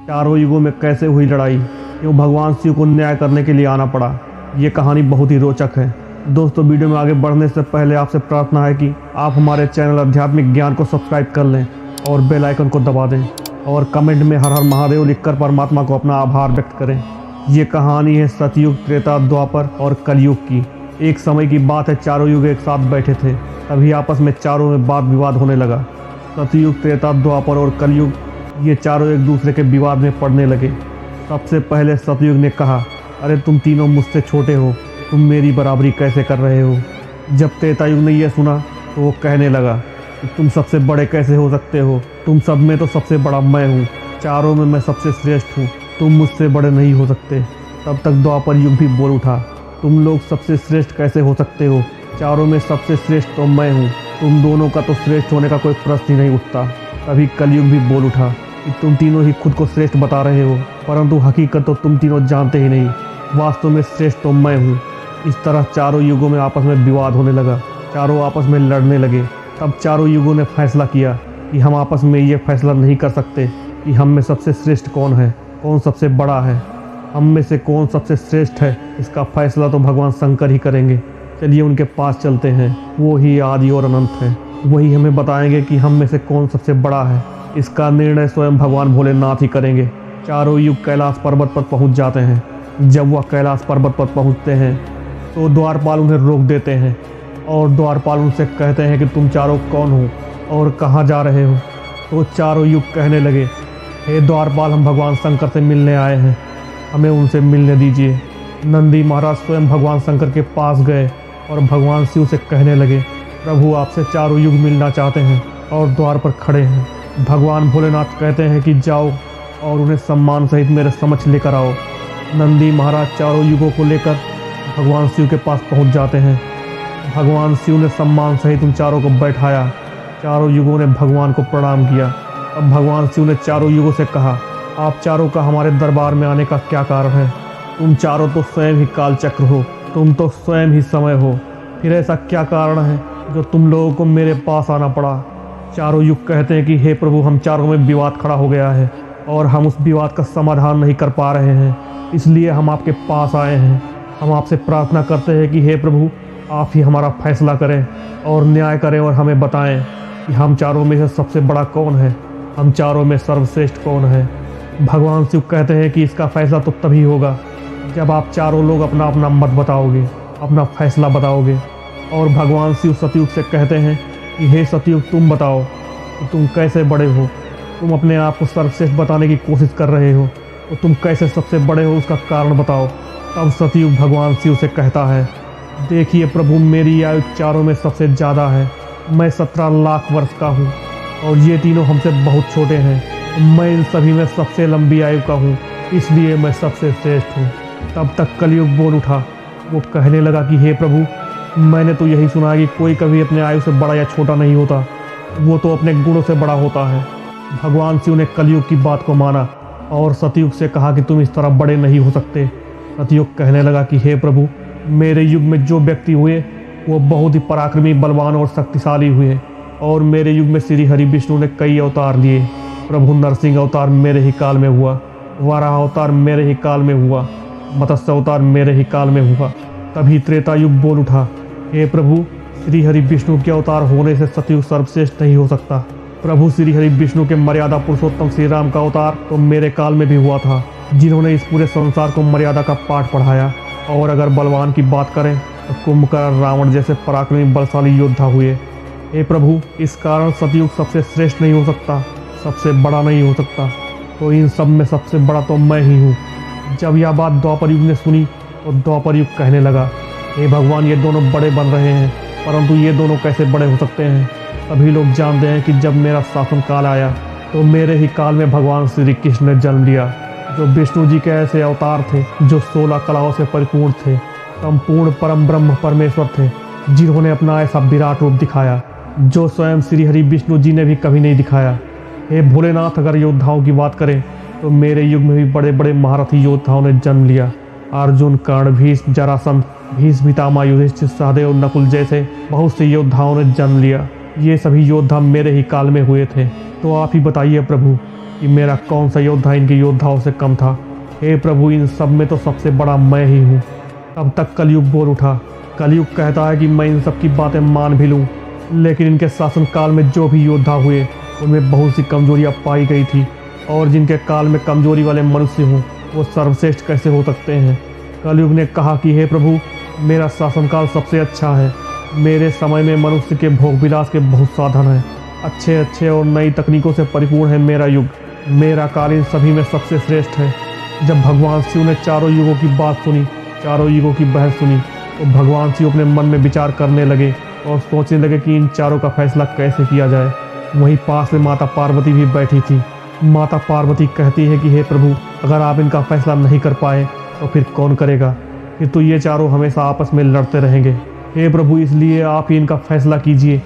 चारों युगों में कैसे हुई लड़ाई, क्यों भगवान शिव को न्याय करने के लिए आना पड़ा। ये कहानी बहुत ही रोचक है। दोस्तों, वीडियो में आगे बढ़ने से पहले आपसे प्रार्थना है कि आप हमारे चैनल आध्यात्मिक ज्ञान को सब्सक्राइब कर लें और बेल आइकन को दबा दें और कमेंट में हर हर महादेव लिखकर परमात्मा को अपना आभार व्यक्त करें। ये कहानी है सतयुग, त्रेता, द्वापर और कलयुग की। एक समय की बात है, चारों युग एक साथ बैठे थे। तभी आपस में चारों में वाद विवाद होने लगा। सतयुग, त्रेता, द्वापर और कलयुग, ये चारों एक दूसरे के विवाद में पड़ने लगे। सबसे पहले सतयुग ने कहा, अरे तुम तीनों मुझसे छोटे हो, तुम मेरी बराबरी कैसे कर रहे हो। जब त्रेतायुग ने यह सुना तो वो कहने लगा कि तुम सबसे बड़े कैसे हो सकते हो, तुम सब में तो सबसे बड़ा मैं हूँ, चारों में मैं सबसे श्रेष्ठ हूँ, तुम मुझसे बड़े नहीं हो सकते। तब तक द्वापर युग भी बोल उठा, तुम लोग सबसे श्रेष्ठ कैसे हो सकते हो, चारों में सबसे श्रेष्ठ तो मैं हूँ, तुम दोनों का तो श्रेष्ठ होने का कोई प्रश्न ही नहीं उठता। तभी कलयुग भी बोल उठा कि तुम तीनों ही खुद को श्रेष्ठ बता रहे हो, परंतु हकीकत तो तुम तीनों जानते ही नहीं, वास्तव में श्रेष्ठ तो मैं हूँ। इस तरह चारों युगों में आपस में विवाद होने लगा, चारों आपस में लड़ने लगे। तब चारों युगों ने फैसला किया कि हम आपस में ये फैसला नहीं कर सकते कि हम में सबसे श्रेष्ठ कौन है, कौन सबसे बड़ा है, हम में से कौन सबसे श्रेष्ठ है। इसका फैसला तो भगवान शंकर ही करेंगे। चलिए उनके पास चलते हैं, वो ही आदि और अनंत है, वही हमें बताएंगे कि हम में से कौन सबसे बड़ा है। इसका निर्णय स्वयं भगवान भोलेनाथ ही करेंगे। चारों युग कैलाश पर्वत पर पहुंच जाते हैं। जब वह कैलाश पर्वत पर पहुंचते हैं तो द्वारपाल उन्हें रोक देते हैं और द्वारपाल उनसे कहते हैं कि तुम चारों कौन हो और कहाँ जा रहे हो। तो चारों युग कहने लगे, हे द्वारपाल, हम भगवान शंकर से मिलने आए हैं, हमें उनसे मिलने दीजिए। नंदी महाराज स्वयं भगवान शंकर के पास गए और भगवान शिव से कहने लगे, प्रभु आपसे चारों युग मिलना चाहते हैं और द्वार पर खड़े हैं। भगवान भोलेनाथ कहते हैं कि जाओ और उन्हें सम्मान सहित मेरे समक्ष लेकर आओ। नंदी महाराज चारों युगों को लेकर भगवान शिव के पास पहुंच जाते हैं। भगवान शिव ने सम्मान सहित उन चारों को बैठाया। चारों युगों ने भगवान को प्रणाम किया। अब भगवान शिव ने चारों युगों से कहा, आप चारों का हमारे दरबार में आने का क्या कारण है। तुम चारों तो स्वयं ही कालचक्र हो, तुम तो स्वयं ही समय हो, फिर ऐसा क्या कारण है जो तुम लोगों को मेरे पास आना पड़ा। चारों युग कहते हैं कि हे प्रभु, हम चारों में विवाद खड़ा हो गया है और हम उस विवाद का समाधान नहीं कर पा रहे हैं, इसलिए हम आपके पास आए हैं। हम आपसे प्रार्थना करते हैं कि हे प्रभु, आप ही हमारा फैसला करें और न्याय करें और हमें बताएं कि हम चारों में से सबसे बड़ा कौन है, हम चारों में सर्वश्रेष्ठ कौन है। भगवान शिव कहते हैं कि इसका फैसला तो तभी होगा जब आप चारों लोग अपना अपना मत बताओगे, अपना फैसला बताओगे। और भगवान शिव सतयुग से कहते हैं कि हे सतयुग, तुम बताओ कि तुम कैसे बड़े हो। तुम अपने आप को सर्वश्रेष्ठ बताने की कोशिश कर रहे हो, तो तुम कैसे सबसे बड़े हो, उसका कारण बताओ। तब सतयुग भगवान शिव से कहता है, देखिए प्रभु, मेरी आयु चारों में सबसे ज़्यादा है, मैं 17 लाख वर्ष का हूँ और ये तीनों हमसे बहुत छोटे हैं। मैं इन सभी में सबसे लंबी आयु का हूँ, इसलिए मैं सबसे श्रेष्ठ हूँ। तब तक कलयुग बोल उठा। वो कहने लगा कि हे प्रभु, मैंने तो यही सुना है कि कोई कभी अपने आयु से बड़ा या छोटा नहीं होता, वो तो अपने गुणों से बड़ा होता है। भगवान शिव ने कलयुग की बात को माना और सतयुग से कहा कि तुम इस तरह बड़े नहीं हो सकते। सतयुग कहने लगा कि हे प्रभु, मेरे युग में जो व्यक्ति हुए वो बहुत ही पराक्रमी, बलवान और शक्तिशाली हुए, और मेरे युग में श्री हरि विष्णु ने कई अवतार लिए। प्रभु नरसिंह अवतार मेरे ही काल में हुआ, वराह अवतार मेरे ही काल में हुआ, मत्स्य अवतार मेरे ही काल में हुआ। तभी त्रेता युग बोल उठा, हे प्रभु, श्री हरि विष्णु के अवतार होने से सतयुग सर्वश्रेष्ठ नहीं हो सकता। प्रभु श्री हरि विष्णु के मर्यादा पुरुषोत्तम श्री राम का अवतार तो मेरे काल में भी हुआ था, जिन्होंने इस पूरे संसार को मर्यादा का पाठ पढ़ाया। और अगर बलवान की बात करें तो कुंभकर्ण, रावण जैसे पराक्रमी बलशाली योद्धा हुए। हे प्रभु, इस कारण सतयुग सबसे श्रेष्ठ नहीं हो सकता, सबसे बड़ा नहीं हो सकता, तो इन सब में सबसे बड़ा तो मैं ही हूँ। जब यह बात द्वापर युग ने सुनी तो द्वापर युग कहने लगा, हे भगवान, ये दोनों बड़े बन रहे हैं, परंतु ये दोनों कैसे बड़े हो सकते हैं। सभी लोग जानते हैं कि जब मेरा शासन काल आया तो मेरे ही काल में भगवान श्री कृष्ण ने जन्म लिया, जो विष्णु जी के ऐसे अवतार थे जो 16 कलाओं से परिपूर्ण थे, संपूर्ण परम ब्रह्म परमेश्वर थे, जिन्होंने अपना ऐसा विराट रूप दिखाया जो स्वयं श्री हरि विष्णु जी ने भी कभी नहीं दिखाया। हे भोलेनाथ, अगर योद्धाओं की बात करें तो मेरे युग में भी बड़े बड़े महारथी योद्धाओं ने जन्म लिया। अर्जुन, कर्ण, भीष्म, जरासंध, भीष्म पितामह, युधिष्ठिर, सहदेव, नकुल जैसे बहुत से योद्धाओं ने जन्म लिया। ये सभी योद्धा मेरे ही काल में हुए थे। तो आप ही बताइए प्रभु, कि मेरा कौन सा योद्धा इनके योद्धाओं से कम था। हे प्रभु, इन सब में तो सबसे बड़ा मैं ही हूँ। तब तक कलयुग बोल उठा। कलयुग कहता है कि मैं इन सब की बातें मान भी लूँ, लेकिन इनके शासनकाल में जो भी योद्धा हुए उनमें बहुत सी कमजोरियाँ पाई गई थी, और जिनके काल में कमजोरी वाले मनुष्य हों वो सर्वश्रेष्ठ कैसे हो सकते हैं। कलयुग ने कहा कि हे प्रभु, मेरा शासनकाल सबसे अच्छा है। मेरे समय में मनुष्य के भोग विलास के बहुत साधन हैं। अच्छे अच्छे और नई तकनीकों से परिपूर्ण है मेरा युग। मेरा काल इन सभी में सबसे श्रेष्ठ है। जब भगवान शिव ने चारों युगों की बात सुनी, चारों युगों की बहस सुनी, तो भगवान शिव अपने मन में विचार करने लगे और सोचने लगे कि इन चारों का फैसला कैसे किया जाए। वहीं पास में माता पार्वती भी बैठी थी। माता पार्वती कहती है कि हे प्रभु, अगर आप इनका फैसला नहीं कर पाए तो फिर कौन करेगा? फिर तो ये चारों हमेशा आपस में लड़ते रहेंगे। हे प्रभु, इसलिए आप ही इनका फैसला कीजिए।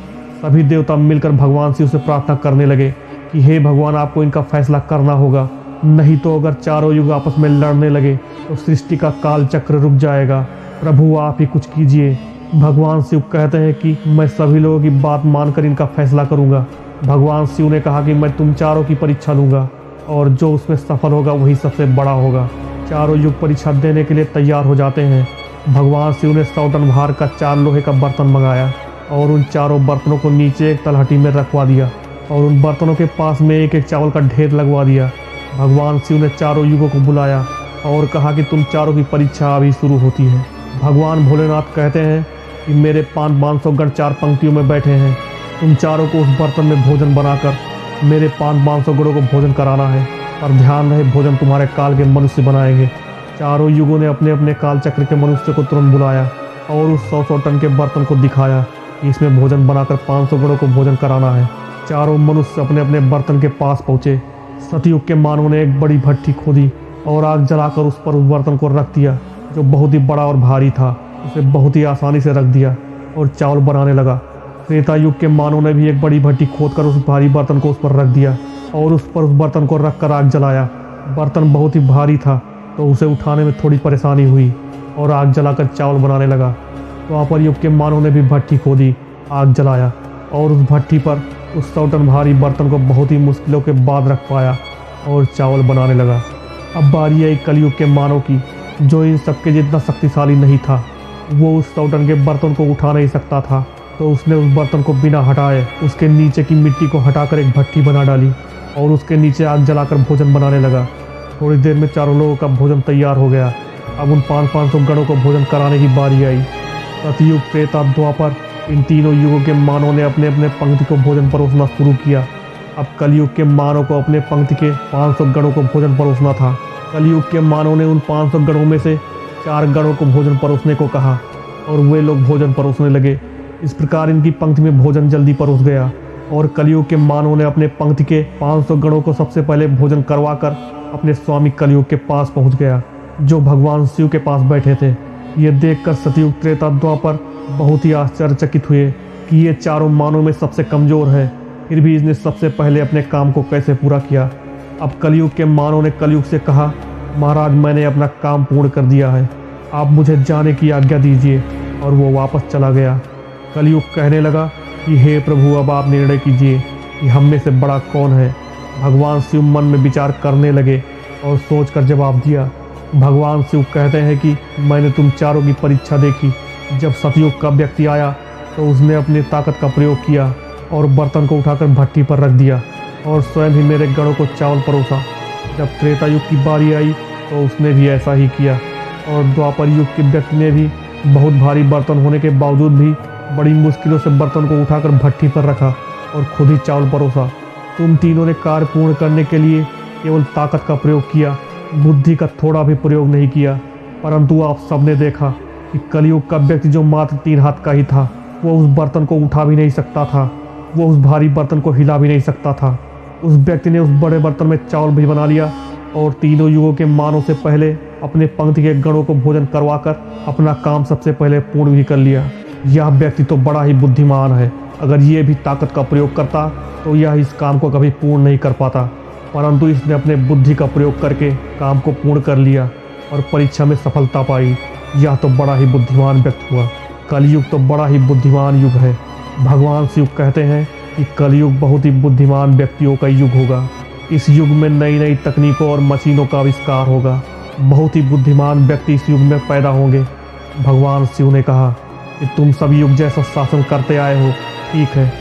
सभी देवता मिलकर भगवान शिव से प्रार्थना करने लगे कि हे भगवान, आपको इनका फैसला करना होगा, नहीं तो अगर चारों युग आपस में लड़ने लगे तो सृष्टि का काल चक्र रुक जाएगा। प्रभु, आप ही कुछ कीजिए। भगवान शिव कहते हैं कि मैं सभी लोगों की बात मानकर इनका फैसला करूंगा। भगवान शिव ने कहा कि मैं तुम चारों की परीक्षा लूंगा और जो उसमें सफल होगा वही सबसे बड़ा होगा। चारों युग परीक्षा देने के लिए तैयार हो जाते हैं। भगवान शिव ने 100 टन भार का 4 लोहे का बर्तन मंगाया और उन चारों बर्तनों को नीचे एक तलहटी में रखवा दिया और उन बर्तनों के पास में एक एक चावल का ढेर लगवा दिया। भगवान शिव ने चारों युगों को बुलाया और कहा कि तुम चारों की परीक्षा अभी शुरू होती है। भगवान भोलेनाथ कहते हैं कि मेरे 500 गण 4 पंक्तियों में बैठे हैं। तुम चारों को उस बर्तन में भोजन बनाकर मेरे 500 गणों को भोजन कराना है, पर ध्यान रहे भोजन तुम्हारे काल के मनुष्य बनाएंगे। चारों युगों ने अपने अपने काल चक्र के मनुष्य को तुरंत बुलाया और उस 100 टन के बर्तन को दिखाया कि इसमें भोजन बनाकर 500 गणों को भोजन कराना है। चारों मनुष्य अपने अपने बर्तन के पास पहुँचे। सतयुग के मानव ने एक बड़ी भट्टी खोदी और आग जलाकर उस पर उस बर्तन को रख दिया, जो बहुत ही बड़ा और भारी था। उसे बहुत ही आसानी से रख दिया और चावल बनाने लगा। त्रेता युग के मानव ने भी एक बड़ी भट्टी खोदकर उस भारी बर्तन को उस पर रख दिया और उस पर उस बर्तन को रखकर आग जलाया। बर्तन बहुत ही भारी था तो उसे उठाने में थोड़ी परेशानी हुई और आग जलाकर चावल बनाने लगा। द्वापर युग के मानव ने भी भट्टी खोदी, आग जलाया और उस भट्टी पर उस 100 टन भारी बर्तन को बहुत ही मुश्किलों के बाद रख पाया और चावल बनाने लगा। अब बारी आई कलयुग के मानव की, जो इन सबके जितना शक्तिशाली नहीं था। वो उस 100 टन के बर्तन को उठा नहीं सकता था, तो उसने उस बर्तन को बिना हटाए उसके नीचे की मिट्टी को हटाकर एक भट्टी बना डाली और उसके नीचे आग जलाकर भोजन बनाने लगा। थोड़ी देर में चारों लोगों का भोजन तैयार हो गया। अब उन 500 गणों को भोजन कराने की बारी आई। सतयुग, त्रेता, द्वापर, इन तीनों युगों के मानव ने अपने अपने पंक्ति को भोजन परोसना शुरू किया। अब कलयुग के मानव को अपने पंक्ति के 500 गणों को भोजन परोसना था। कलयुग के मानव ने उन 500 गणों में से 4 गणों को भोजन परोसने को कहा और वे लोग भोजन परोसने लगे। इस प्रकार इनकी पंक्ति में भोजन जल्दी परोस गया और कलयुग के मानव ने अपने पंक्ति के 500 गणों को सबसे पहले भोजन करवाकर अपने स्वामी कलयुग के पास पहुंच गया, जो भगवान शिव के पास बैठे थे। ये देखकर सतयुग, त्रेता, द्वापर बहुत ही आश्चर्यचकित हुए कि ये चारों मानव में सबसे कमजोर है, फिर भी इसने सबसे पहले अपने काम को कैसे पूरा किया। अब कलयुग के मानव ने कलयुग से कहा, महाराज, मैंने अपना काम पूर्ण कर दिया है, आप मुझे जाने की आज्ञा दीजिए। और वो वापस चला गया। कलयुग कहने लगा कि हे प्रभु, अब आप निर्णय कीजिए कि हम में से बड़ा कौन है। भगवान शिव मन में विचार करने लगे और सोचकर जवाब दिया। भगवान शिव कहते हैं कि मैंने तुम चारों की परीक्षा देखी। जब सतयुग का व्यक्ति आया तो उसने अपनी ताकत का प्रयोग किया और बर्तन को उठाकर भट्टी पर रख दिया और स्वयं ही मेरे गणों को चावल परोसा। जब त्रेता युग की बारी आई तो उसने भी ऐसा ही किया और द्वापर युग के व्यक्ति ने भी बहुत भारी बर्तन होने के बावजूद भी बड़ी मुश्किलों से बर्तन को उठाकर भट्टी पर रखा और खुद ही चावल परोसा। तुम तीनों ने कार्य पूर्ण करने के लिए केवल ताकत का प्रयोग किया, बुद्धि का थोड़ा भी प्रयोग नहीं किया। परंतु आप सबने देखा कि कलयुग का व्यक्ति जो मात्र 3 हाथ का ही था, वो उस बर्तन को उठा भी नहीं सकता था, वो उस भारी बर्तन को हिला भी नहीं सकता था। उस व्यक्ति ने उस बड़े बर्तन में चावल भी बना लिया और तीनों युगों के मानव से पहले अपने पंक्ति के गणों को भोजन करवाकर अपना काम सबसे पहले पूर्ण भी कर लिया। यह व्यक्ति तो बड़ा ही बुद्धिमान है। अगर ये भी ताकत का प्रयोग करता तो यह इस काम को कभी पूर्ण नहीं कर पाता, परंतु इसने अपने बुद्धि का प्रयोग करके काम को पूर्ण कर लिया और परीक्षा में सफलता पाई। यह तो बड़ा ही बुद्धिमान व्यक्ति हुआ। कलयुग तो बड़ा ही बुद्धिमान युग है। भगवान शिव कहते हैं कि कलयुग बहुत ही बुद्धिमान व्यक्तियों का युग होगा। इस युग में नई नई तकनीकों और मशीनों का आविष्कार होगा। बहुत ही बुद्धिमान व्यक्ति इस युग में पैदा होंगे। भगवान शिव ने कहा कि तुम सब युग जैसा शासन करते आए हो, ठीक है,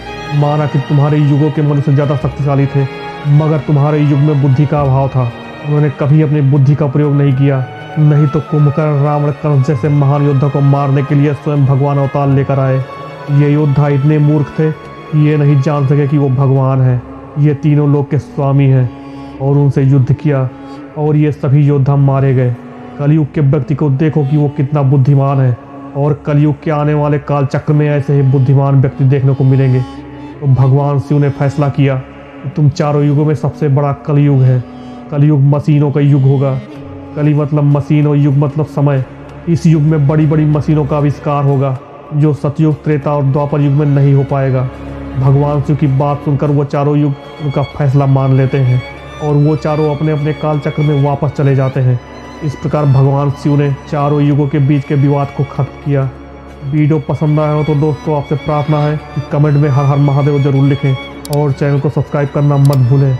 माना कि तुम्हारे युगों के मनुष्य ज़्यादा शक्तिशाली थे, मगर तुम्हारे युग में बुद्धि का अभाव था। उन्होंने कभी अपनी बुद्धि का प्रयोग नहीं किया, नहीं तो कुंभकर्ण, रावण, कंस जैसे महान योद्धा को मारने के लिए स्वयं भगवान अवतार लेकर आए। ये योद्धा इतने मूर्ख थे कि ये नहीं जान सके कि वो भगवान है, ये तीनों लोक के स्वामी हैं, और उनसे युद्ध किया और ये सभी योद्धा मारे गए। कलयुग के व्यक्ति को देखो कि वो कितना बुद्धिमान है, और कलयुग के आने वाले काल चक्र में ऐसे ही बुद्धिमान व्यक्ति देखने को मिलेंगे। तो भगवान शिव ने फैसला किया कि तुम चारों युगों में सबसे बड़ा कलयुग है। कलयुग मशीनों का युग होगा। कली मतलब मशीन और युग मतलब समय। इस युग में बड़ी बड़ी मशीनों का आविष्कार होगा जो सतयुग, त्रेता और द्वापर युग में नहीं हो पाएगा। भगवान शिव की बात सुनकर वो चारों युग उनका फैसला मान लेते हैं और वो चारों अपने अपने काल चक्र में वापस चले जाते हैं। इस प्रकार भगवान शिव ने चारों युगों के बीच के विवाद को खत्म किया। वीडियो पसंद आया हो तो दोस्तों आपसे प्रार्थना है कि कमेंट में हर हर महादेव जरूर लिखें और चैनल को सब्सक्राइब करना मत भूलें।